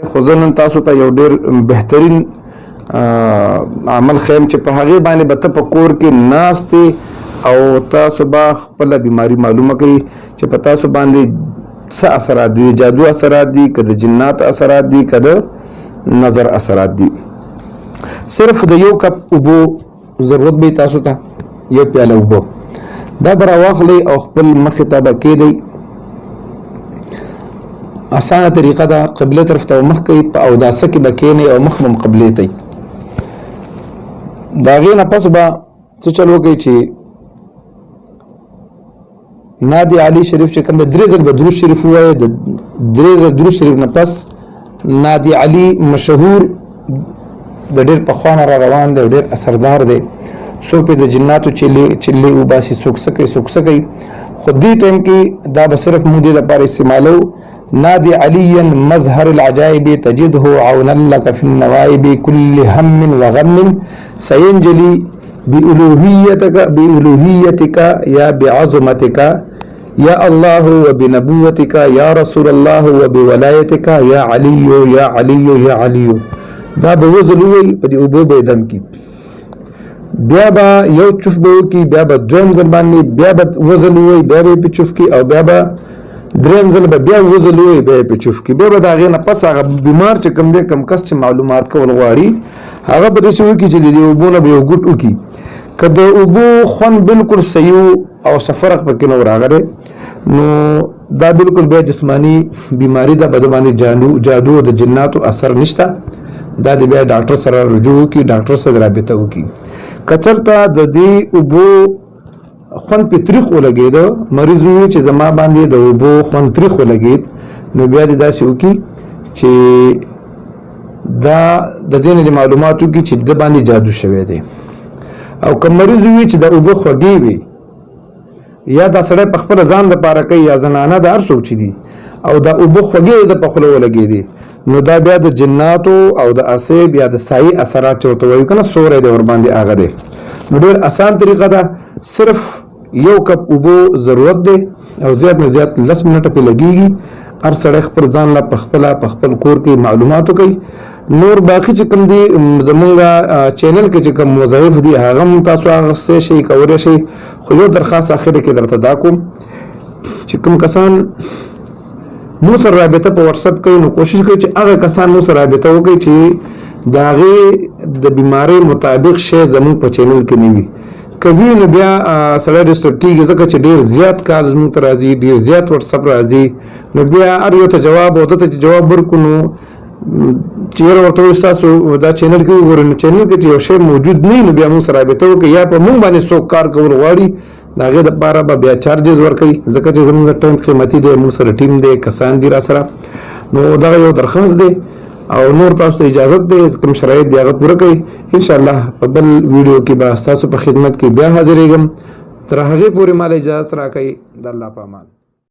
خو زه نن تاسو ته یو ډېر بهترین عمل ښیم چې په هغې باندې به ته په کور کې ناست او تاسو به خپله بیماري معلومه کوي چې په تاسو باندې څه اثرات دي، جادو اثرات دي که د جنات اثرات دي که د نظر اثرات دي. صرف د یو کپ اوبو ضرورت به تاسو ته یو پیاله اوبه دا به راواخلئ او خپل مخې ته به کېږدئ. اسانه طریقه ده، قبله طرف ته مخ کوي په اوداسه کې به کښېنئ او مخ به هم قبلې ته د هغې نه پس به څه چل وکړئ چې نادي علي شریف چې کوم 3 ځل به درود شریف ووایئ. د 3 ځل درود شریف نه پس نادي علي مشهور د ډېر پخوا نه را روان دی او ډېر اثردار دی. څوک پرې د جناتو چلې وباسي، څوک څه کوي څوک څه کوي، خو دې ټایم کې دا به صرف موږ دې لپاره استعمالو. نادي عليا مظهر العجائب تجده عونا لك في النوائب كل هم وغم سينجلي بألوهيتك يا بعظمتك يا الله وبنبوتك يا رسول الله وبولايتك يا علي يا علي يا علي. دا به وزل ووایي په دې اوبو به یې دم کړي، بیا به یو چوف به وکړي، بیا به دویم ځل باندې بیا به وزل ووایي، بیا به یې پې چوف کړي او بیا به دریم ځل به بیا وزل ووایي، بیا یې پې چوف کړي. بیا به د هغې نه پس هغه بیمار چې کوم دی کم کس چې معلومات کول غواړي هغه به داسې وکړي چې د دې اوبو نه به یو ګوټ وکړي. که د اوبو خوند بالکل صحیح او څه فرق پکې نه راغلی نو دا بالکل بیا جسماني بیماري ده، په ده باندې جادو او د جناتو اثر نشته. دا د بیا ډاکټر سره رجوع وکړي، ډاکټر سره رابطه وکړي. که چېرته د دې اوبو خوند پې تریخ ولګېده، مریض ووایي چې زما باندې د اوبو خوند تریخ ولګېد، نو بیا دې داسې وکړي چې دا د دې نه معلومات وکړي چې د باندې جادو شوی دی. او که مریض ووایي چې د اوبو خوږې وي یا دا سړی په خپله ځان دپاره کوي یا زنانه د هر څوک چې دي او دا اوبه خوږې د په خوله ولګېدې نو دا بیا د جناتو او د اسیب یا د سایي اثرات چې ورته وایو که نه سوری دی ورباندې هغه دی. نو ډېر اسان طریقه ده، صرف یو کپ اوبو ضرورت دی او زیات نه زیات 10 منټه پې لګېږي. هر سړی خپل ځان له په خپل کور کې معلومات وکوي. نور باقي چې کوم دي زمونږ چینل کې چې کوم وظایف دي هغه هم تاسو اخیستی شئ، کولی شئ. خو یو درخواست اخر کې درته دا کوم چې کوم کسان مو سره رابطه په واتساپ کوي نو کوشش کوئ چې هغه کسان مو سره رابطه وکړئ چې د هغې د بیمارۍ مطابق شی زمونږ په چینل کې نه وي. که وي نو بیا سړی ډسټرب کېږي ځکه چې ډېر زیات کال زمونږ ته راځي، ډېر زیات واتساپ راځي، نو بیا هر یو ته جواب او ده ته چې جواب ورکړو نو چې یاره ورته وایي ستاسو دا چینل کې وګورئ نو چینل کې چې یو شی موجود نه وي نو بیا موږ سره رابطه وکړئ. یا په موږ باندې څوک کار کول غواړي د هغې دپاره به بیا چارجز ورکوي ځکه چې زموږ ټایم قیمتي دی، موږ سره ټیم دی، کسان دي را سره. نو دغه یو درخواست دی او نور تاسو ته اجازت دی کوم شرایط دی هغه پوره کوئ. انشاءالله په بل ویډیو کې به ستاسو په خدمت کې بیا حاضرېږم. تر هغې پورې ماله اجازت راکوئ. د الله په امان.